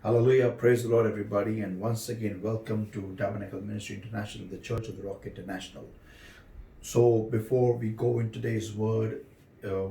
Hallelujah. Praise the Lord, everybody. And once again, welcome to Tabernacle Ministry International, the Church of the Rock International. So, before we go in today's word,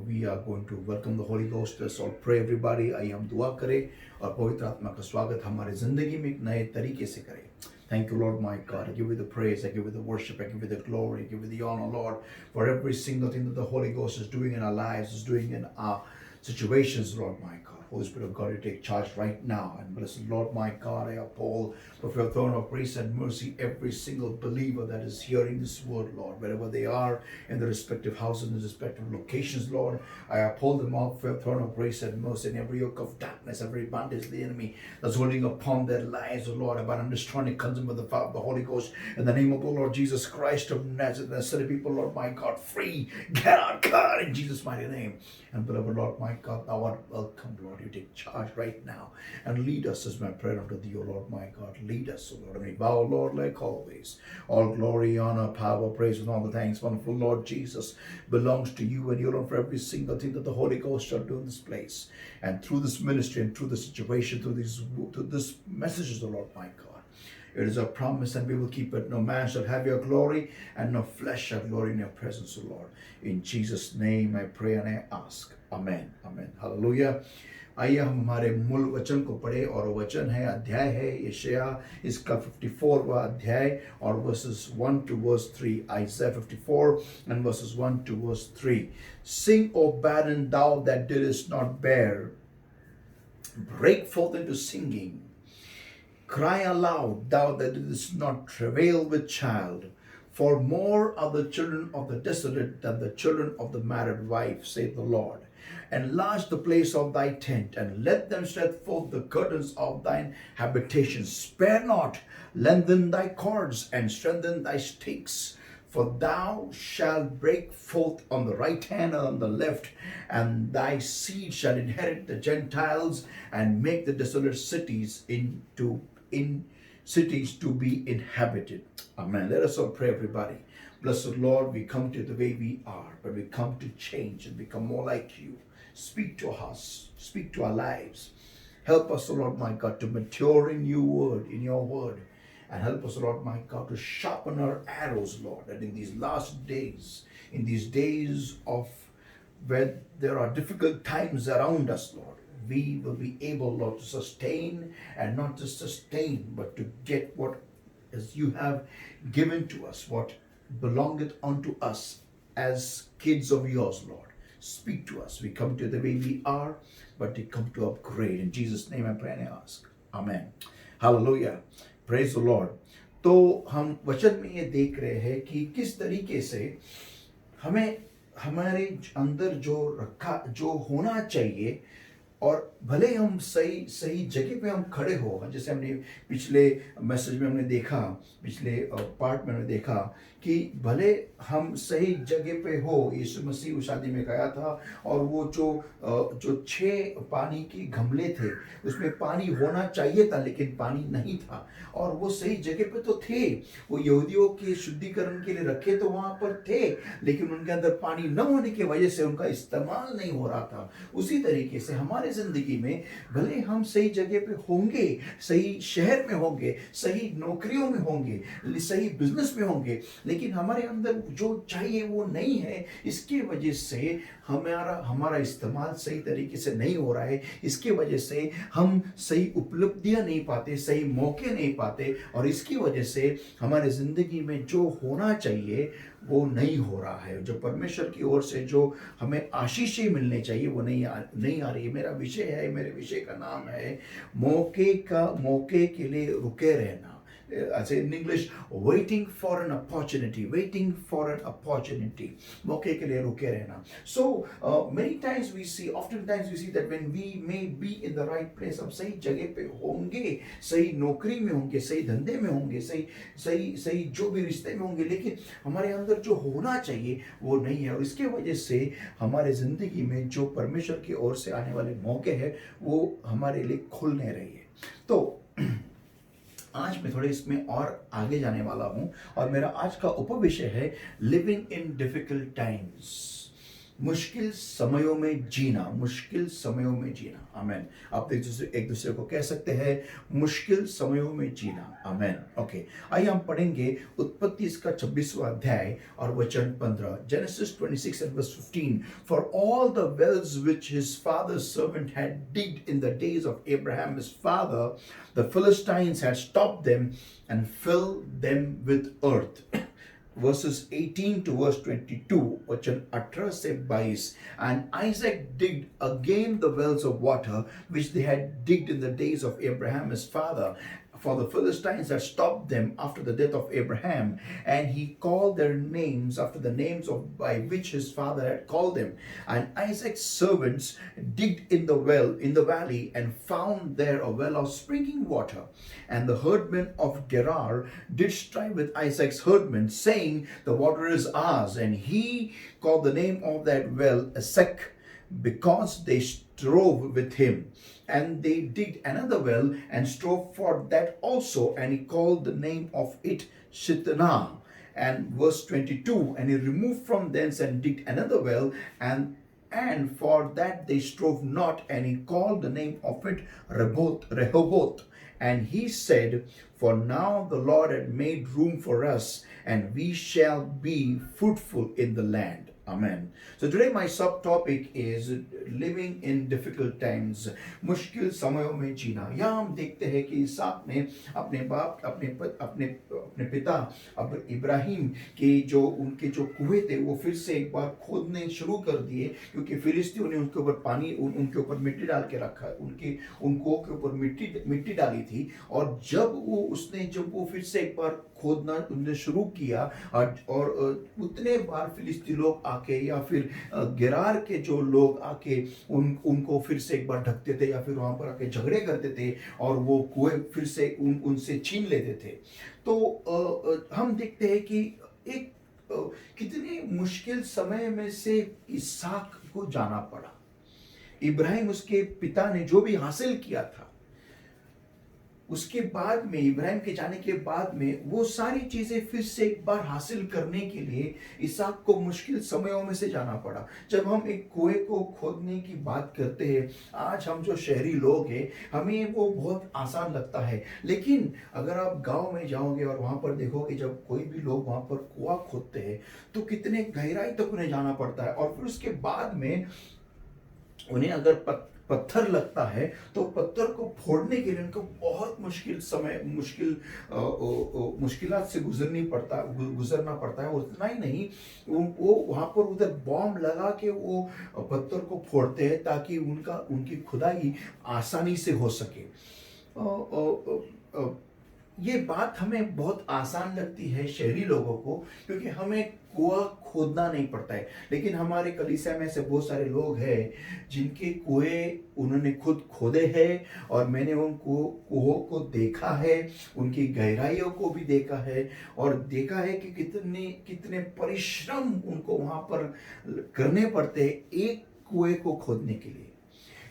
we are going to welcome the Holy Ghost. Let's all pray, everybody. आइए हम दुआ करें और पवित्र आत्मा का स्वागत हमारे जिंदगी में एक नए तरीके से करें. Thank you, Lord, my God. I give you the praise, I give you the worship, I give you the glory, I give you the honor, Lord, for every single thing that the Holy Ghost is doing in our lives, is doing in our situations, Lord, my God. Holy Spirit of God, you take charge right now. And blessed Lord, my God, I uphold before your throne of grace and mercy every single believer that is hearing this word, Lord, wherever they are in the respective houses, in the respective locations, Lord. I uphold them up for your throne of grace and mercy, and every yoke of darkness, every bondage of the enemy that's holding upon their lives, O Lord, about understanding comes with the power of the Holy Ghost. In the name of the Lord Jesus Christ of Nazareth, set people, Lord, my God, free. Get out, God, in Jesus' mighty name. And beloved Lord, my God, thou art welcome, Lord. You take charge right now and lead us, as my prayer unto thee, O Lord, my God. Lead us, O Lord. And we bow, Lord, like always. All glory, honor, power, praise, and all the thanks, wonderful Lord Jesus, belongs to you and you alone for every single thing that the Holy Ghost shall do in this place. And through this ministry and through the situation, through this messages, O Lord, my God. It is a promise and we will keep it. No man shall have your glory and no flesh shall glory in your presence, O Lord. In Jesus' name I pray and I ask. Amen. Amen. Hallelujah. आइए हम हमारे मूल वचन को पढ़े और वचन है अध्याय है यशाया इसका 54वां अध्याय और verses 1 to verse 3. Isaiah 54 and verses 1 to verse 3. Sing, O barren, thou that didst not bear, break forth into singing. Cry aloud, thou that didst not travail with child. For more are the children of the desolate than the children of the married wife, saith the Lord. Enlarge the place of thy tent, and let them stretch forth the curtains of thine habitation. Spare not, lengthen thy cords, and strengthen thy stakes. For thou shalt break forth on the right hand and on the left, and thy seed shall inherit the Gentiles, and make the desolate cities in cities to be inhabited. Amen. Let us all pray, everybody. Blessed Lord, we come to you the way we are, but we come to change and become more like you. Speak to us, speak to our lives. Help us, O Lord my God, to mature in your word. And help us, Lord my God, to sharpen our arrows, Lord, that in these last days, in these days of where there are difficult times around us, Lord, we will be able, Lord, to sustain, and not just sustain, but to get what as you have given to us, what belongeth unto us as kids of yours, Lord. Speak to us. We come to the way we are, but we come to upgrade. In Jesus' name I pray and I ask. Amen. Hallelujah. Praise the Lord. तो हम वचन में ये देख रहे हैं कि किस तरीके से हमें हमारे अंदर जो होना चाहिए, और भले हम सही जगह पे हम खड़े हो, जैसे हमने पिछले मैसेज में हमने देखा, पिछले पार्ट में हमने देखा कि भले हम सही जगह पे हो. यीशु मसीह उस शादी में गया था और वो जो 6 पानी के गमले थे उसमें पानी होना चाहिए था, लेकिन पानी नहीं था. और वो सही जगह पे तो थे, वो यहूदियों के शुद्धिकरण के लिए रखे तो वहां पर थे, लेकिन उनके अंदर पानी न होने की वजह से उनका इस्तेमाल नहीं हो रहा था. उसी तरीके से हमारे जिंदगी में भले हम सही जगह पे होंगे, सही शहर में होंगे, सही नौकरियों में होंगे, सही बिजनेस में होंगे, लेकिन हमारे अंदर जो चाहिए वो नहीं है. इसकी वजह से हमारा इस्तेमाल सही तरीके से नहीं हो रहा है. इसकी वजह से हम सही उपलब्धियां नहीं पाते, सही मौके नहीं पाते, और इसकी वजह से हमारे जिंदगी में जो होना चाहिए वो नहीं हो रहा है. जो परमेश्वर की ओर से जो हमें आशीषें मिलने चाहिए वो नहीं आ रही है. मेरे विषय का नाम है मौके के लिए रुके रहना. I say in English, waiting for an opportunity. मौके के लिए रुके रहना. So oftentimes we see that when we may be in the right place, हम सही जगह पे होंगे, सही नौकरी में होंगे, सही धंधे में होंगे, सही जो भी रिश्ते में होंगे, लेकिन हमारे अंदर जो होना चाहिए वो नहीं है. और इसके वजह से हमारे जिंदगी में जो परमेश्वर की ओर से आने वाले मौके हैं वो हमारे लिए खुल नहीं रही है. तो आज मैं थोड़े इसमें और आगे जाने वाला हूं, और मेरा आज का उपविषय है लिविंग इन डिफिकल्ट टाइम्स. मुश्किल समयों में जीना, मुश्किल समयों में जीना। आमेन। आप एक दूसरे को कह सकते हैं मुश्किल समयों में जीना। आमेन। ओके, आइए हम पढ़ेंगे उत्पत्ति इसका 26वां अध्याय और वचन 15। Genesis 26 and verse 15. For all the wells which his father's servant had digged in the days of Abraham his father, the Philistines had stopped them and filled them with earth. Verses 18 to verse 22, वचन 18 से 22. And Isaac digged again the wells of water which they had digged in the days of Abraham his father, for the Philistines had stopped them after the death of Abraham, and he called their names after the names of by which his father had called them. And Isaac's servants digged in the well in the valley and found there a well of springing water. And the herdmen of Gerar did strive with Isaac's herdmen, saying, the water is ours. And he called the name of that well Esek, because they strove with him. And they digged another well and strove for that also, and he called the name of it Shittanah. And verse 22, and he removed from thence and digged another well, and for that they strove not, and he called the name of it Rehoboth. And he said, for now the Lord had made room for us, and we shall be fruitful in the land. Amen. So today my subtopic is living in difficult times. मुश्किल समयों में जीना। यहाँ हम देखते हैं कि इसहाक ने अपने बाप अपने पिता अब इब्राहिम के जो उनके जो कुएं थे वो फिर से एक बार खोदने शुरू कर दिए, क्योंकि फिलिस्तीयों ने उनके ऊपर पानी उनके ऊपर मिट्टी डाल के रखा, उनको के ऊपर मिट्टी डाली थी। और जब वो फिर से एक बार खोदना उन्होंने शुरू किया, और उतने बार फिलिस्ती लोग आके या फिर गेरार के जो लोग आके उनको फिर से एक बार ढकते थे या फिर वहां पर आके झगड़े करते थे और वो कुएं फिर से उनसे छीन लेते थे। तो हम देखते हैं कि एक कितने मुश्किल समय में से इसहाक को जाना पड़ा। इब्राहिम उसके पिता ने जो भी हासिल किया था, उसके बाद में इब्राहिम के जाने के बाद में वो सारी चीजें फिर से एक बार हासिल करने के लिए इसहाक को मुश्किल समयों में से जाना पड़ा। जब हम एक कुएं को खोदने की बात करते हैं, आज हम जो शहरी लोग हैं हमें वो बहुत आसान लगता है, लेकिन अगर आप गांव में जाओगे और वहां पर देखोगे जब कोई भी लोग वहां पर कुआं खोदते हैं तो कितने गहराई तक उन्हें जाना पड़ता है। और फिर उसके बाद में उन्हें अगर पत्थर लगता है तो पत्थर को फोड़ने के लिए उनको बहुत मुश्किलात से गुजरना पड़ता है। उतना ही नहीं, वो वहां पर उधर बॉम्ब लगा के वो पत्थर को फोड़ते हैं ताकि उनकी खुदाई आसानी से हो सके। ये बात हमें बहुत आसान लगती है शहरी लोगों को, क्योंकि हमें कुआं खोदना नहीं पड़ता है। लेकिन हमारे कलीसिया में से बहुत सारे लोग हैं जिनके कुएं उन्होंने खुद खोदे हैं, और मैंने उन कुओं को देखा है, उनकी गहराइयों को भी देखा है, और देखा है कि कितने परिश्रम उनको वहां पर करने पड़ते हैं एक कुएं को खोदने के लिए।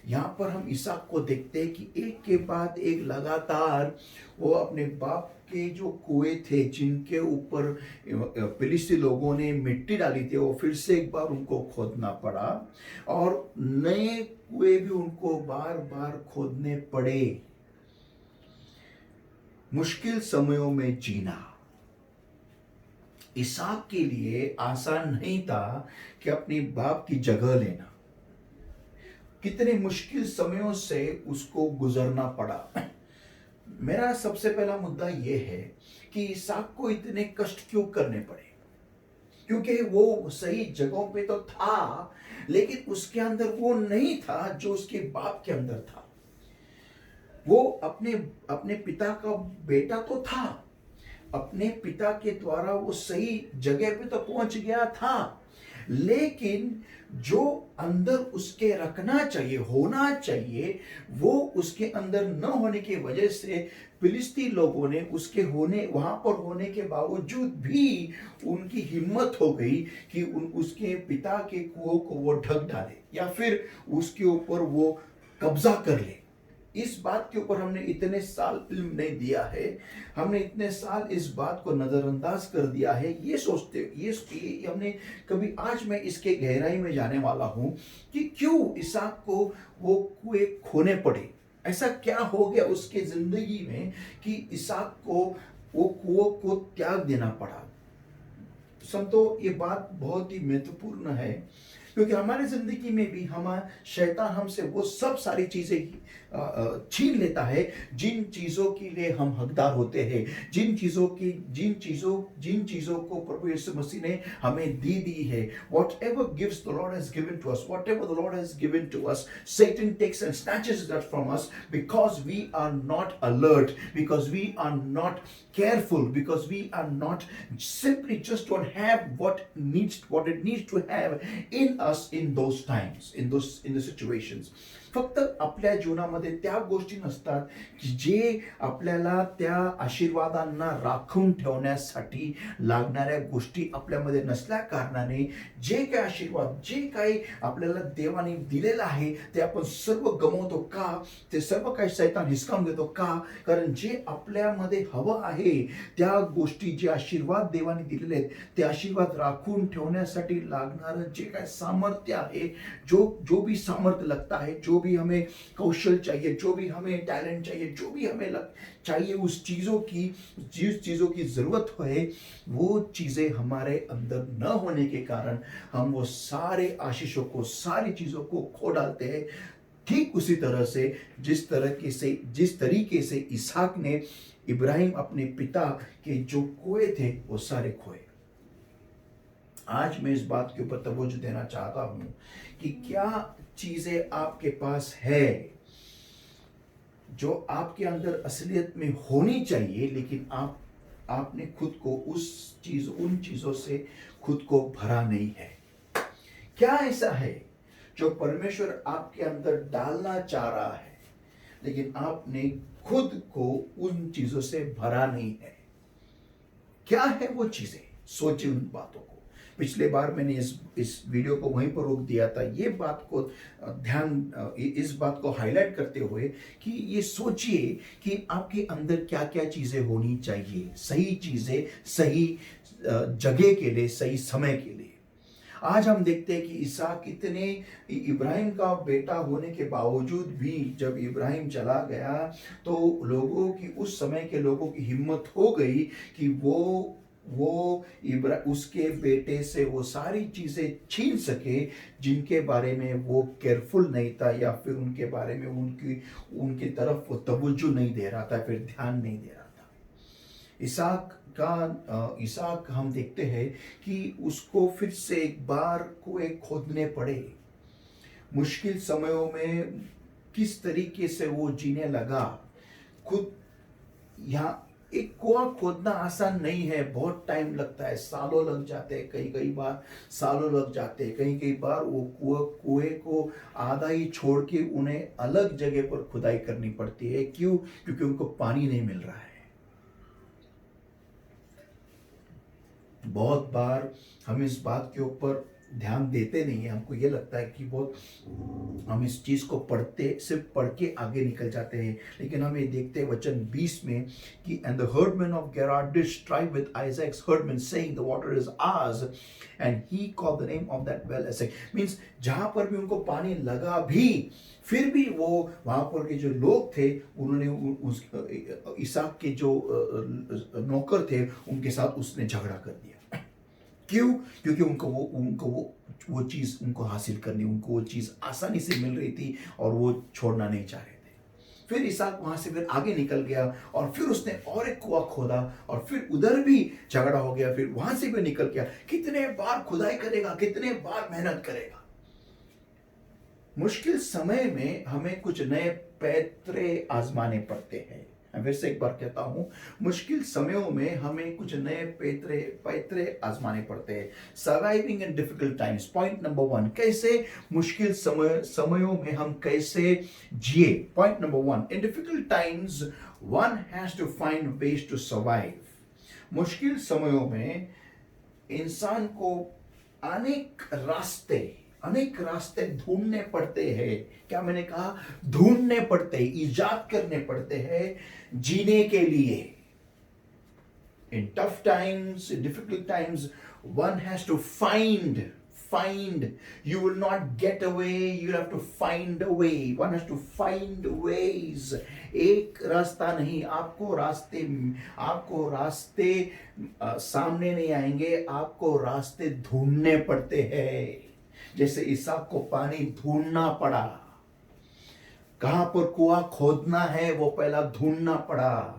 यहाँ पर हम इसहाक को देखते हैं कि एक के बाद एक लगातार वो अपने बाप के जो कुएं थे जिनके ऊपर फिलिस्ती लोगों ने मिट्टी डाली थी, वो फिर से एक बार उनको खोदना पड़ा, और नए कुएं भी उनको बार बार खोदने पड़े। मुश्किल समयों में जीना इसहाक के लिए आसान नहीं था कि अपने बाप की जगह लेना। कितने मुश्किल समयों से उसको गुजरना पड़ा। मेरा सबसे पहला मुद्दा यह है कि इसहाक को इतने कष्ट क्यों करने पड़े, क्योंकि वो सही जगहों पे तो था, लेकिन उसके अंदर वो नहीं था जो उसके बाप के अंदर था। वो अपने पिता का बेटा तो था, अपने पिता के द्वारा वो सही जगह पे तो पहुंच गया था, लेकिन जो अंदर उसके रखना चाहिए, होना चाहिए, वो उसके अंदर न होने की वजह से फिलिस्ती लोगों ने वहां पर होने के बावजूद भी उनकी हिम्मत हो गई कि उसके पिता के कुओं को वो ढक डाले या फिर उसके ऊपर वो कब्जा कर ले। इस बात के ऊपर हमने इतने साल इल्म नहीं दिया है, हमने इतने साल इस बात को नजरअंदाज कर दिया है, ये सोचते ये हमने कभी, आज मैं इसके गहराई में जाने वाला हूं कि क्यों इसहाक को वो कुएं खोने पड़े। ऐसा क्या हो गया उसके जिंदगी में कि इसहाक को वो कुओं को त्याग देना पड़ा। संतो ये बात बहुत ही महत्वपूर्ण है, क्योंकि हमारे जिंदगी में भी हमारा शैतान हमसे वो सब सारी चीजें छीन लेता है जिन चीजों के लिए हम हकदार होते हैं, जिन चीजों को प्रभु यीशु मसीह ने हमें दी है। Whatever gives the Lord has given to us, whatever the Lord has given to us, Satan takes and snatches that from us because we are not alert, because we are not careful, because we are not simply just don't have what it needs to have in us in those times, in the situations. फक्त आपल्या जीवनामध्ये त्या गोष्टी नसतात की जे आपल्याला त्या आशीर्वादांना राखून ठेवण्यासाठी लागणाऱ्या गोष्टी आपल्यामध्ये नसल्या कारणाने जे काही आशीर्वाद, जे काही आपल्याला देवाने दिलेलं आहे ते आपण सर्व गमावतो का? ते सर्व काही शैतान हिसकावून घेतो का? कारण जे आपल्यामध्ये हवं आहे त्या गोष्टी, जे आशीर्वाद देवाने दिलेले आहेत ते आशीर्वाद राखून ठेवण्यासाठी लागणारं जे काय सामर्थ्य आहे, जो भी सामर्थ्य लगता है, जो भी हमें कौशल चाहिए, जो भी हमें टैलेंट चाहिए, जो भी हमें चाहिए, उस जिस चीजों की जरूरत है, वो चीजें हमारे अंदर न होने के कारण हम वो सारे आशीषों को, सारी चीजों को खो डालते हैं। ठीक उसी तरह से जिस तरीके से इसहाक ने इब्राहिम अपने पिता के जो कुएं थे वो सारे खोए। आज मैं इस बात के ऊपर तवज्जो देना चाहता हूं कि क्या चीजें आपके पास है जो आपके अंदर असलियत में होनी चाहिए, लेकिन आपने खुद को उन चीजों से खुद को भरा नहीं है। क्या ऐसा है जो परमेश्वर आपके अंदर डालना चाह रहा है, लेकिन आपने खुद को उन चीजों से भरा नहीं है? क्या है वो चीजें? सोचिए उन बातों को। पिछले बार मैंने इस वीडियो को वहीं पर रोक दिया था, ये बात को इस बात को हाईलाइट करते हुए कि ये सोचिए कि आपके अंदर क्या क्या चीजें होनी चाहिए, सही चीजें सही जगह के लिए, सही समय के लिए। आज हम देखते हैं कि इसहाक इब्राहिम का बेटा होने के बावजूद भी जब इब्राहिम चला गया तो उस समय के लोगों की हिम्मत हो गई कि वो उसके बेटे से वो सारी चीजें छीन सके जिनके बारे में वो केयरफुल नहीं था, या फिर उनके बारे में उनकी तरफ वो तवज्जो नहीं दे रहा था, फिर ध्यान नहीं दे रहा था। इसहाक हम देखते हैं कि उसको फिर से एक बार कुएं खोदने पड़े। मुश्किल समयों में किस तरीके से वो जीने लगा। खुद यहाँ एक कुआं खोदना आसान नहीं है, बहुत टाइम लगता है, सालों लग जाते हैं, कई बार सालों लग जाते हैं। कई बार वो कुएं को आधा ही छोड़ के उन्हें अलग जगह पर खुदाई करनी पड़ती है। क्यों? क्योंकि उनको पानी नहीं मिल रहा है। बहुत बार हम इस बात के ऊपर ध्यान देते नहीं है। हमको ये लगता है कि हम इस चीज को सिर्फ पढ़ के आगे निकल जाते हैं, लेकिन हम ये देखते हैं वचन 20 में कि and the herdmen of Gerar did strive with Isaac's herdmen saying the water is ours and he called the name of that well Esek. Means जहां पर भी उनको पानी लगा भी, फिर भी वो वहां पर के जो लोग थे उन्होंने इसहाक के जो नौकर थे उनके साथ उसने झगड़ा कर दिया। क्यों? क्योंकि उनको वो चीज उनको हासिल करनी, उनको वो चीज आसानी से मिल रही थी और वो छोड़ना नहीं चाह रहे थे। फिर इसहाक वहां से फिर आगे निकल गया और फिर उसने और एक कुआं खोदा और फिर उधर भी झगड़ा हो गया, फिर वहां से भी निकल गया। कितने बार खुदाई करेगा, कितने बार मेहनत करेगा। मुश्किल समय में हमें कुछ नए पैतरे आजमाने पड़ते हैं। मैं फिर से एक बार कहता हूं, मुश्किल समयों में हमें कुछ नए पैतरे आजमाने पड़ते हैं। Surviving in difficult times. Point number 1, कैसे मुश्किल समयों में हम कैसे जिए। Point number 1, in difficult times one has to find ways to survive. मुश्किल समयों में इंसान को अनेक रास्ते अनेक रास्ते ढूंढने पड़ते हैं। क्या मैंने कहा? ढूंढने पड़ते हैं, इजाद करने पड़ते हैं जीने के लिए। In tough times, in difficult times, one has to find. You will not get away, you have to find a way. One has to find ways. एक रास्ता नहीं, आपको रास्ते सामने नहीं आएंगे, आपको रास्ते ढूंढने पड़ते हैं। जैसे इसहाक को पानी ढूंढना पड़ा, कहां पर कुआं खोदना है वो पहला ढूंढना पड़ा।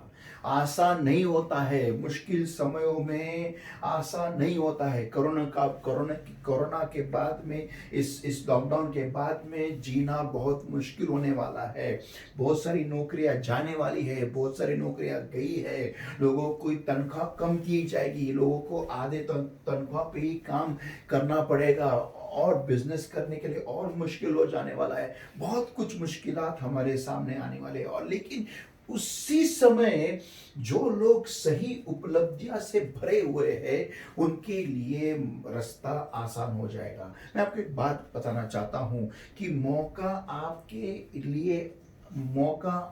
आसान नहीं होता है, मुश्किल समयों में आसान नहीं होता है। कोरोना के बाद में, इस लॉकडाउन के बाद में जीना बहुत मुश्किल होने वाला है। बहुत सारी नौकरियां जाने वाली है, बहुत सारी नौकरियां गई है, लोगों को तनख्वाह कम की जाएगी, लोगों को आधे तनख्वाह पे ही काम करना पड़ेगा और बिजनेस करने के लिए और मुश्किल हो जाने वाला है। बहुत कुछ मुश्किलात हमारे सामने आने वाले हैं। और लेकिन उसी समय जो लोग सही उपलब्धियां से भरे हुए हैं उनके लिए रास्ता आसान हो जाएगा। मैं आपको एक बात बताना चाहता हूं कि मौका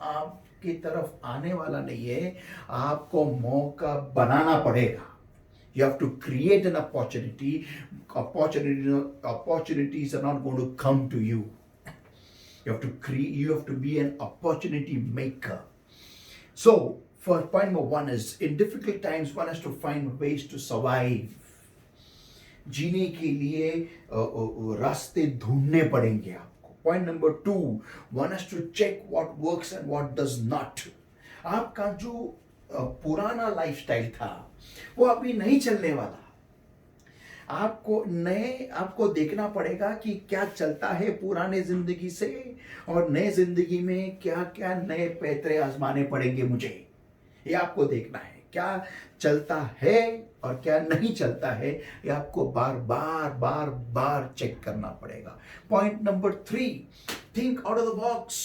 आपकी तरफ आने वाला नहीं है, आपको मौका बनाना पड़ेगा। You have to create an opportunity. Opportunities are not going to come to you. You have to be an opportunity maker. So, for point number one is, in difficult times, one has to find ways to survive. जीने के लिए रास्ते ढूंढने पड़ेंगे आपको। Point number two, one has to check what works and what does not. आपका जो पुराना लाइफस्टाइल था वो अभी नहीं चलने वाला। आपको देखना पड़ेगा कि क्या चलता है पुराने जिंदगी से, और नए जिंदगी में क्या क्या नए पैतरे आजमाने पड़ेंगे मुझे। ये आपको देखना है, क्या चलता है और क्या नहीं चलता है, ये आपको बार चेक करना पड़ेगा। Point number 3, think out of the box.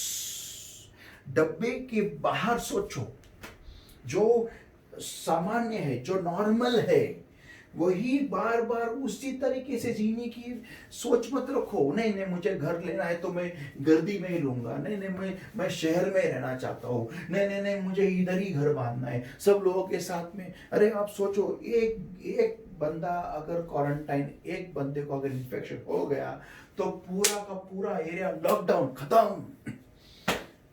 डब्बे के बाहर सोचो। जो सामान्य है, जो नॉर्मल है, वही बार उसी तरीके से जीने की सोच मत रखो। नहीं, मुझे घर लेना है तो मैं गर्दी में ही लूंगा। नहीं, मैं शहर में रहना चाहता हूँ। नहीं, मुझे इधर ही घर बांधना है सब लोगों के साथ में। अरे आप सोचो, एक बंदा अगर क्वारंटाइन, एक बंदे को अगर इन्फेक्शन हो गया तो पूरा का पूरा एरिया लॉकडाउन खत्म।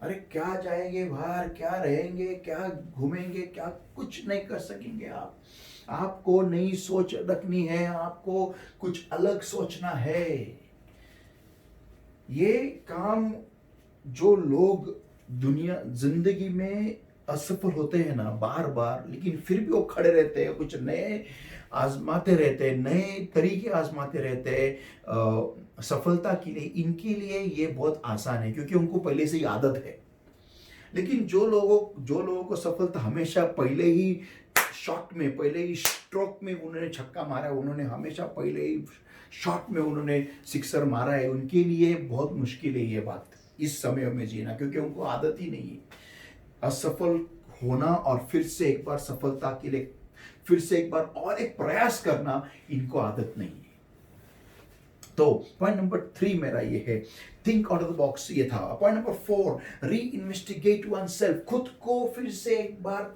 अरे क्या जाएंगे बाहर, क्या रहेंगे, क्या घूमेंगे, क्या कुछ नहीं कर सकेंगे आप। आपको नई सोच रखनी है, आपको कुछ अलग सोचना है। ये काम जो लोग जिंदगी में असफल होते हैं ना बार, लेकिन फिर भी वो खड़े रहते हैं, कुछ नए आजमाते रहते हैं, नए तरीके आजमाते रहते हैं सफलता के लिए। इनके लिए ये बहुत आसान है क्योंकि उनको पहले से ही आदत है। लेकिन जो लोगों को सफलता हमेशा पहले ही शॉट में, पहले ही स्ट्रोक में उन्होंने छक्का मारा है, उन्होंने हमेशा पहले ही शॉट में उन्होंने सिक्सर मारा है, उनके लिए बहुत मुश्किल है ये बात इस समय में जीना, क्योंकि उनको आदत ही नहीं है असफल होना और फिर से एक बार सफलता के लिए फिर से एक बार और एक प्रयास करना, इनको आदत नहीं है। तो पॉइंट नंबर 3 मेरा ये है, think out of the box, ये था। पॉइंट नंबर 4, री इन्वेस्टिगेट वन सेल्फ। खुद को फिर से एक बार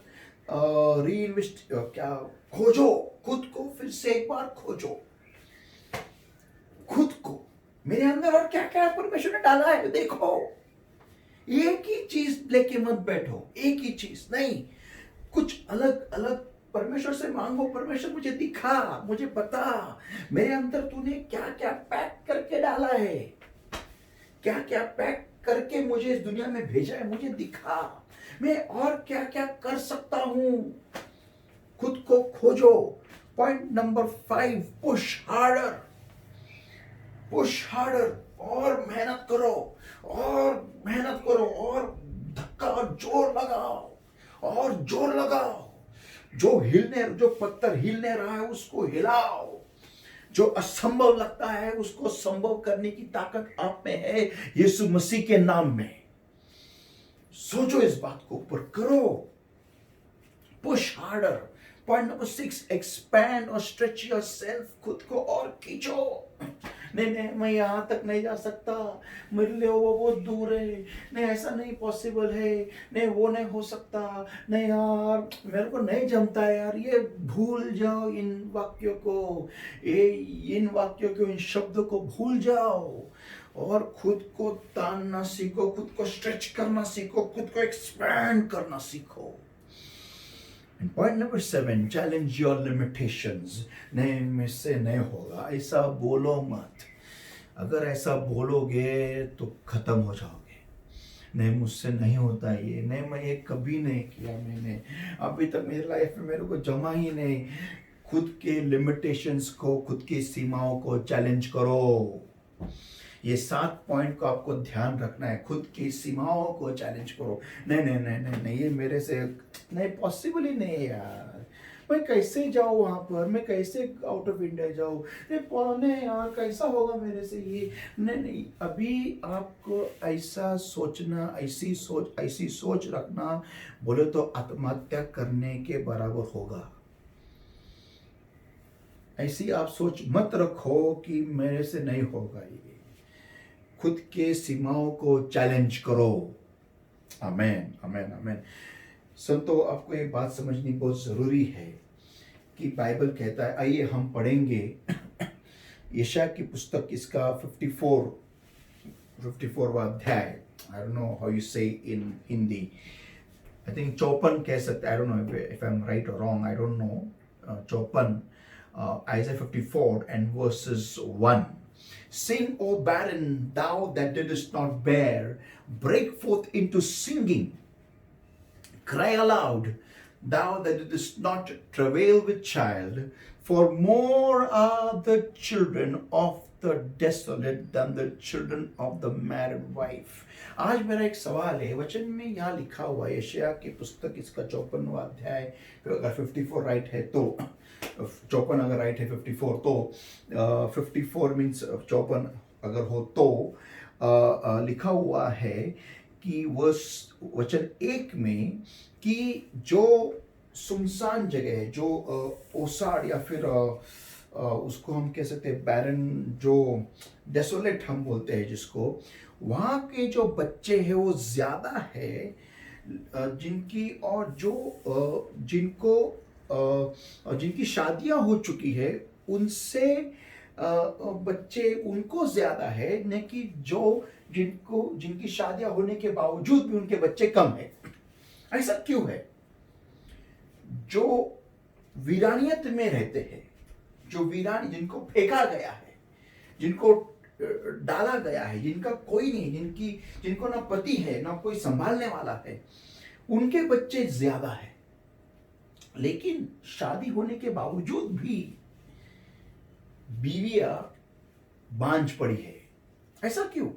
खोजो, खुद को फिर से एक बार खोजो। खुद को, मेरे अंदर और क्या क्या परमेश्वर ने डाला है देखो। एक ही चीज लेके मत बैठो, एक ही चीज नहीं, कुछ अलग अलग परमेश्वर से मांगो। परमेश्वर मुझे दिखा, मुझे बता, मेरे अंदर तूने क्या क्या पैक करके डाला है, क्या क्या पैक करके मुझे इस दुनिया में भेजा है, मुझे दिखा, मैं और क्या क्या कर सकता हूं। खुद को खोजो। Point number 5, push harder. और मेहनत करो, और धक्का और जोर लगाओ। जो पत्थर हिलने रहा है उसको हिलाओ। जो असंभव लगता है उसको संभव करने की ताकत आप में है, यीशु मसीह के नाम में। सोचो इस बात को, ऊपर करो। Push harder. Point number 6, expand और स्ट्रेच योरसेल्फ। खुद को और खींचो। नहीं नहीं मैं यहाँ तक नहीं जा सकता, मेरे लिए वो बहुत दूर है, नहीं ऐसा नहीं पॉसिबल है, नहीं वो नहीं हो सकता, नहीं यार मेरे को नहीं जमता है यार, ये भूल जाओ इन वाक्यों को, ये इन वाक्यों को, इन शब्दों को भूल जाओ और खुद को तानना सीखो, खुद को स्ट्रेच करना सीखो, खुद को एक्सपैंड करना सीखो। And point number 7, challenge your limitations. नहीं मुझसे नहीं होगा ऐसा बोलो मत। अगर ऐसा बोलोगे तो खत्म हो जाओगे। नहीं मुझसे नहीं होता ये, नहीं मैं ये कभी नहीं किया, मैंने अभी तक मेरी लाइफ में मेरे को जमा ही नहीं। खुद के लिमिटेशंस को, खुद की सीमाओं को चैलेंज करो। ये 7 पॉइंट को आपको ध्यान रखना है। खुद की सीमाओं को चैलेंज करो। नहीं नहीं नहीं नहीं नहीं, ये मेरे से नहीं, पॉसिबल ही नहीं है यार, मैं कैसे जाऊँ वहाँ पर, मैं कैसे आउट ऑफ इंडिया जाऊँ, नहीं कौन है यार, कैसा होगा मेरे से ये, नहीं नहीं। अभी आपको ऐसा सोचना, ऐसी सोच रखना बोले तो आत्महत्या करने के बराबर होगा। ऐसी आप सोच मत रखो कि मेरे से नहीं होगा ये। खुद के सीमाओं को चैलेंज करो। आमेन आमेन आमेन। संतो आपको ये बात समझनी बहुत जरूरी है कि बाइबल कहता है, आइए हम पढ़ेंगे यशाया की पुस्तक, इसका 54वां अध्याय। I don't know how you say in Hindi, I think 54 कह सकते, I don't know if I am right और wrong, I don't know. 54 Isaiah 54 and verses 1. Sing, O barren, thou that didst not bear, break forth into singing. Cry aloud, thou that didst not travail with child, for more are the children of the desolate than the children of the married wife. आज मेरा एक सवाल है, वचन में यहाँ लिखा हुआ है, यशाया की पुस्तक इसका 54वां अध्याय, अगर 54 राइट है तो 54 अगर राइट है 54 तो 54 मीन्स 54 अगर हो तो लिखा हुआ है कि वचन 1 में कि जो सुनसान जगह है, जो ओसाड़ या फिर उसको हम कह सकते हैं बैरन, जो डेसोलेट हम बोलते हैं जिसको, वहाँ के जो बच्चे हैं वो ज़्यादा है जिनकी, और जो जिनकी शादियां हो चुकी है उनसे बच्चे उनको ज्यादा है, न कि जिनकी शादियां होने के बावजूद भी उनके बच्चे कम है। ऐसा क्यों है? जो वीरानियत में रहते हैं, जिनको फेंका गया है, जिनको डाला गया है, जिनका कोई नहीं, जिनको ना पति है ना कोई संभालने वाला है, उनके बच्चे ज्यादा है। लेकिन शादी होने के बावजूद भी बीवियां बांझ पड़ी है। ऐसा क्यों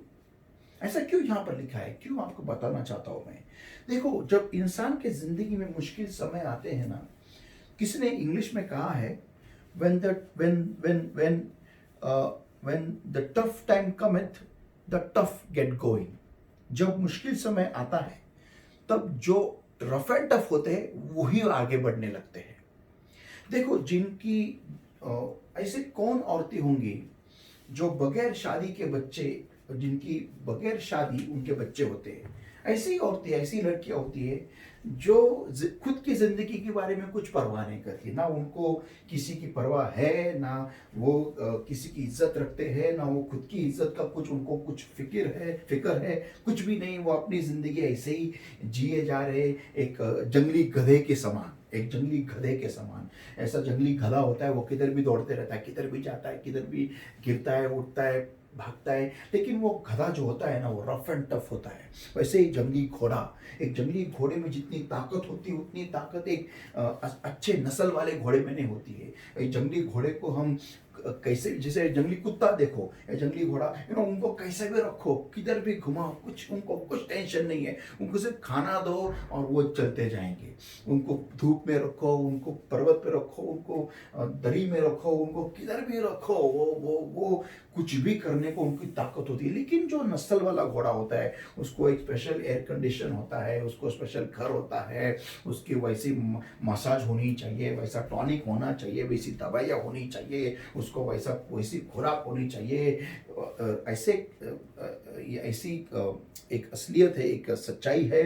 यहां पर लिखा है? क्यों आपको बताना चाहता हूं मैं। देखो, जब इंसान के जिंदगी में मुश्किल समय आते हैं ना, किसी ने इंग्लिश में कहा है, when the tough time cometh, the tough get going. जब मुश्किल समय आता है तब जो रफ एंड टफ होते हैं वही आगे बढ़ने लगते हैं। देखो, जिनकी ऐसे कौन औरतें होंगी जो बगैर शादी के बच्चे, जिनकी बगैर शादी उनके बच्चे होते हैं, ऐसी औरतें, ऐसी लड़कियां होती है जो खुद की जिंदगी के बारे में कुछ परवाह नहीं करती, ना उनको किसी की परवाह है, ना वो किसी की इज्जत रखते हैं, ना वो खुद की इज्जत का उनको कुछ फिक्र है, कुछ भी नहीं। वो अपनी जिंदगी ऐसे ही जिए जा रहे, एक जंगली गधे के समान, ऐसा जंगली गधा होता है, वो किधर भी दौड़ते रहता है, किधर भी जाता है, किधर भी गिरता है, उठता है, भागता है। लेकिन वो गधा जो होता है ना, वो रफ एंड टफ होता है। वैसे ही जंगली घोड़े में जितनी ताकत होती है उतनी ताकत एक अच्छे नस्ल वाले घोड़े में नहीं होती है। एक जंगली घोड़े को हम कैसे, जैसे जंगली कुत्ता देखो या जंगली घोड़ा, उनको कैसे भी रखो, किधर भी घुमाओ, उनको कुछ टेंशन नहीं है। उनको सिर्फ खाना दो और वो चलते जाएंगे। उनको धूप में रखो, उनको पर्वत पे रखो, उनको दरी में रखो, उनको किधर भी रखो, वो कुछ भी करने को उनकी ताकत होती है। लेकिन जो नस्ल वाला घोड़ा होता है, उसको एक स्पेशल एयर कंडीशन होता है, उसको स्पेशल घर होता है, उसकी वैसी मसाज होनी चाहिए, वैसा टॉनिक होना चाहिए, वैसी दवाइयाँ होनी चाहिए, उसको वैसी खुराक होनी चाहिए। ऐसे ऐसी एक असलियत है, एक सच्चाई है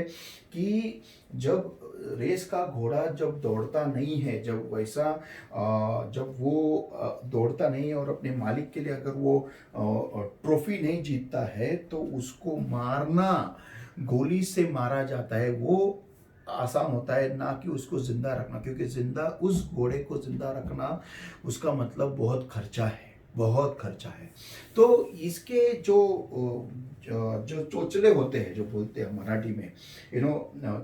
कि जब रेस का घोड़ा जब दौड़ता नहीं है, जब वो दौड़ता नहीं है और अपने मालिक के लिए अगर वो ट्रॉफी नहीं जीतता है, तो उसको मारना, गोली से मारा जाता है, वो आसान होता है ना कि उसको जिंदा रखना, क्योंकि जिंदा उस घोड़े को जिंदा रखना उसका मतलब बहुत खर्चा है, बहुत खर्चा है। तो इसके जो चोचले होते हैं, जो बोलते हैं मराठी में,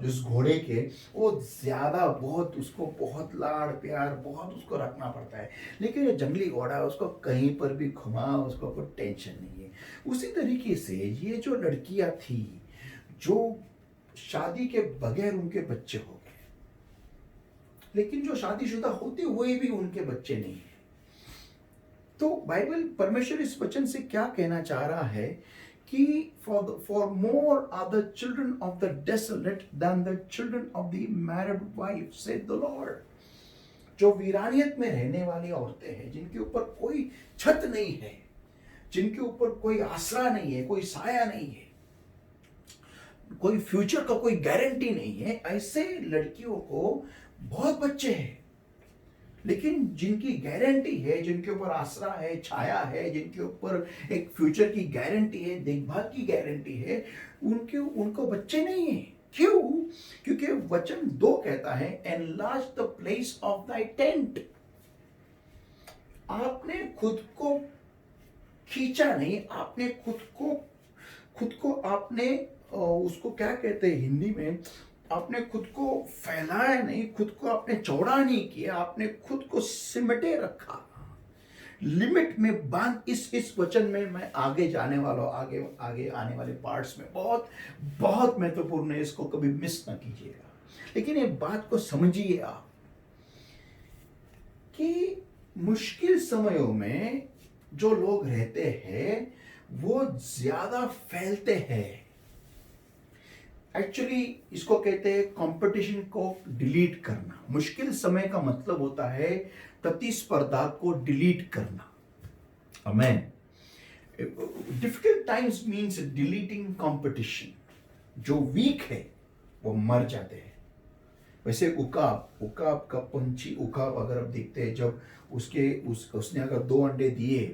जिस घोड़े के, वो ज़्यादा बहुत उसको बहुत लाड़ प्यार बहुत उसको रखना पड़ता है। लेकिन ये जंगली घोड़ा है, उसको कहीं पर भी घुमा, उसको कोई टेंशन नहीं है। उसी तरीके से ये जो लड़कियां थी, जो शादी के बगैर उनके बच्चे हो गए, लेकिन जो शादीशुदा होते हुए भी उनके बच्चे नहीं है। तो बाइबल, परमेश्वर इस वचन से क्या कहना चाह रहा है कि for more are the children of the desolate than the children of the married wife said the Lord. जो वीरानियत में रहने वाली औरतें हैं, जिनके ऊपर कोई छत नहीं है, जिनके ऊपर कोई आसरा नहीं है, कोई साया नहीं है, कोई फ्यूचर का कोई गारंटी नहीं है, ऐसे लड़कियों को बहुत बच्चे हैं। लेकिन जिनकी गारंटी है, जिनके ऊपर आसरा है, छाया है, जिनके ऊपर एक फ्यूचर की गारंटी है, देखभाल की गारंटी है, उनको बच्चे नहीं है। क्यों? क्योंकि वचन 2 कहता है, enlarge the place of thy tent. आपने खुद को खींचा नहीं, आपने खुद को आपने उसको क्या कहते हैं हिंदी में, आपने खुद को फैलाया नहीं, खुद को आपने चौड़ा नहीं किया, आपने खुद को सिमटे रखा, लिमिट में बांध। इस वचन में मैं आगे जाने वाला हूं, आगे आने वाले पार्ट्स में बहुत बहुत महत्वपूर्ण है, इसको कभी मिस ना कीजिएगा। लेकिन ये बात को समझिए आप कि मुश्किल समयों में जो लोग रहते हैं वो ज्यादा फैलते हैं। एक्चुअली इसको कहते हैं कंपटीशन को डिलीट करना। मुश्किल समय का मतलब होता है प्रतिस्पर्धा को डिलीट करना। Amen. Difficult times means deleting competition. जो वीक है वो मर जाते हैं। वैसे उकाब का पंछी, उकाब अगर आप देखते हैं, जब उसने अगर 2 अंडे दिए,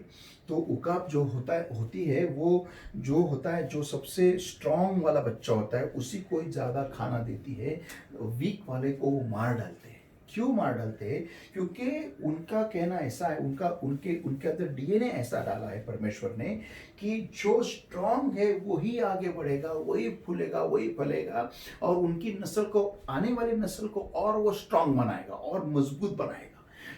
तो उकाब जो होती है, वो जो होता है, जो सबसे स्ट्रांग वाला बच्चा होता है, उसी को ही ज़्यादा खाना देती है, वीक वाले को वो मार डालते हैं। क्यों मार डालते हैं? क्योंकि उनका कहना ऐसा है, उनके अंदर डीएनए ऐसा डाला है परमेश्वर ने कि जो स्ट्रांग है वही आगे बढ़ेगा, वही फूलेगा, वही फलेगा, और उनकी नस्ल को, आने वाली नस्ल को और वो स्ट्रांग बनाएगा और मजबूत बनाएगा।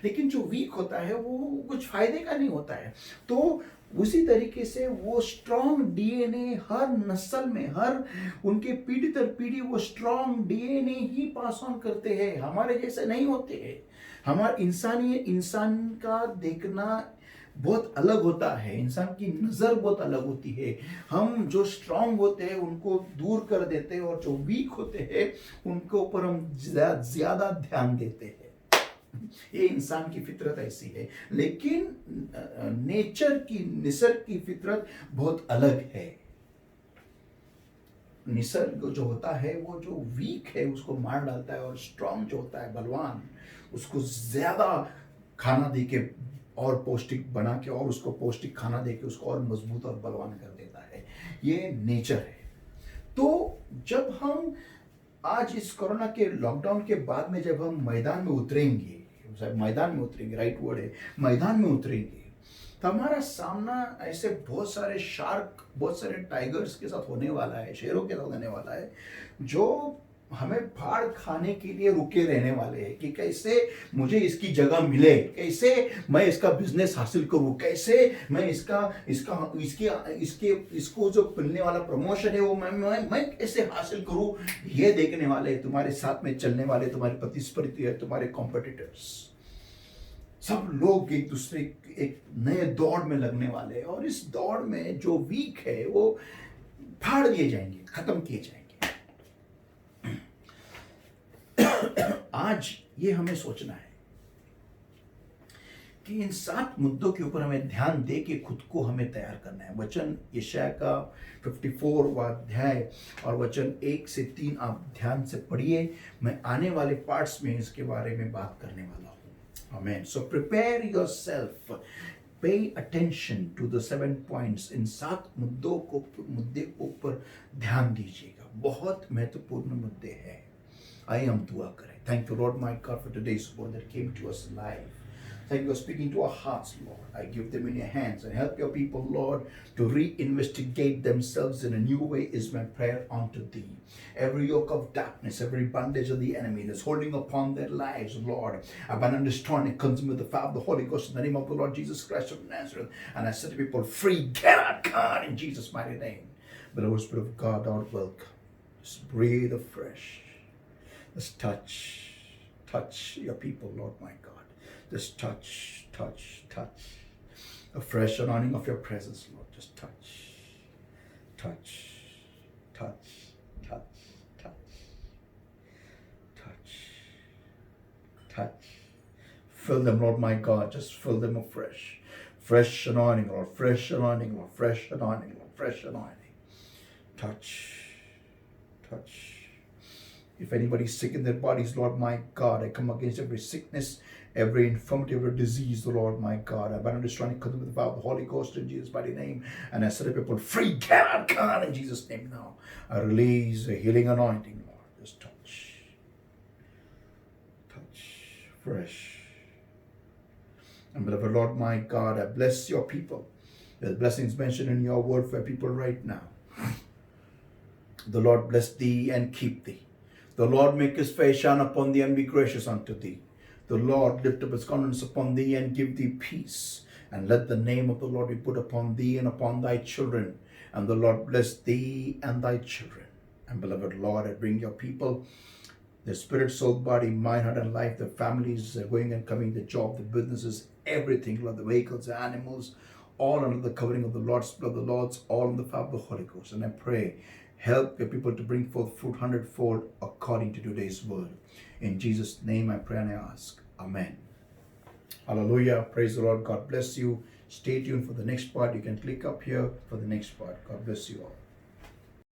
लेकिन जो वीक होता है वो कुछ फायदे का नहीं होता है। तो उसी तरीके से वो स्ट्रॉन्ग डीएनए हर नस्ल में, हर उनके पीढ़ी दर पीढ़ी वो strong DNA he pass on करते हैं। हमारे जैसे नहीं होते हैं। हमारा इंसान का देखना बहुत अलग होता है, इंसान की नज़र बहुत अलग होती है। हम जो स्ट्रांग होते हैं उनको दूर कर देते हैं, और जो वीक होते हैं उनके ऊपर हम ज़्यादा ध्यान देते हैं। ये इंसान की फितरत ऐसी है। लेकिन निसर्ग की फितरत बहुत अलग है। निसर्ग जो होता है वो जो वीक है उसको मार डालता है, और स्ट्रांग जो होता है, बलवान, उसको ज्यादा खाना देके और पौष्टिक बना के, और उसको पौष्टिक खाना देके उसको और मजबूत और बलवान कर देता है। ये नेचर है। तो जब हम आज इस कोरोना के लॉकडाउन के बाद में जब हम मैदान में उतरेंगे, राइट वर्ड है, मैदान में उतरेंगे, तो हमारा सामना ऐसे बहुत सारे शार्क, बहुत सारे टाइगर्स के साथ होने वाला है, शेरों के साथ होने वाला है, जो हमें फाड़ खाने के लिए रुके रहने वाले हैं कि कैसे मुझे इसकी जगह मिले, कैसे मैं इसका बिजनेस हासिल करूं, कैसे मैं इसको जो मिलने वाला प्रमोशन है वो मैं कैसे हासिल करूं। ये देखने वाले, तुम्हारे साथ में चलने वाले, तुम्हारे प्रतिस्पर्धी है, तुम्हारे कॉम्पिटिटर्स, सब लोग एक दूसरे एक नए दौड़ में लगने वाले हैं, और इस दौड़ में जो वीक है वो फाड़ दिए जाएंगे, खत्म किए जाएंगे। आज ये हमें सोचना है कि इन 7 मुद्दों के ऊपर हमें ध्यान दे के खुद को हमें तैयार करना है। वचन यशायाह का 54वां अध्याय और वचन 1 से 3 आप ध्यान से पढ़िए। मैं आने वाले पार्ट्स में इसके बारे में बात करने वाला हूँ। Amen. So prepare yourself, pay attention to the 7 points. इन 7 मुद्दे के ऊपर ध्यान दीजिएगा, बहुत महत्वपूर्ण मुद्दे हैं। आइए हम दुआ करें। Thank you, Lord, my God, for today's word that came to us live. Thank you for speaking to our hearts, Lord. I give them in your hands and help your people, Lord, to reinvestigate themselves in a new way is my prayer unto thee. Every yoke of darkness, every bondage of the enemy that's holding upon their lives, Lord, abandon, destroy, and consume with the fire of the Holy Ghost in the name of the Lord Jesus Christ of Nazareth. And I set the people free. Get out, God, in Jesus' mighty name. But the Holy Spirit of God, our welcome. Just breathe afresh. Just touch your people, Lord my God. Just touch. A fresh anointing of your presence, Lord. Just touch. Fill them, Lord my God. Just fill them afresh. Fresh anointing, Lord. Fresh anointing, Lord. Fresh anointing, Lord. Fresh anointing. Touch. If anybody is sick in their bodies, Lord my God, I come against every sickness, every infirmity, every disease, Lord my God. I bind and destroy and consume with the power of the Holy Ghost in Jesus' mighty name. And I set the people free. Get out, God, in Jesus' name now. I release a healing anointing, Lord. Just touch. Fresh. And beloved Lord my God, I bless your people. There's blessings mentioned in your word for people right now. The Lord bless thee and keep thee. The Lord make his face shine upon thee and be gracious unto thee. The Lord lift up his countenance upon thee and give thee peace. And let the name of the Lord be put upon thee and upon thy children. And the Lord bless thee and thy children. And beloved Lord, I bring your people, their spirit, soul, body, mind, heart, and life, the families going and coming, the job, the businesses, everything, Lord, the vehicles, the animals, all under the covering of the Lord's blood, the Lord's, all in the power of the Holy Ghost. And I pray, help your people to bring forth fruit 100-fold according to today's word. In Jesus' name I pray and I ask. Amen. Hallelujah. Praise the Lord. God bless you. Stay tuned for the next part. You can click up here for the next part. God bless you all.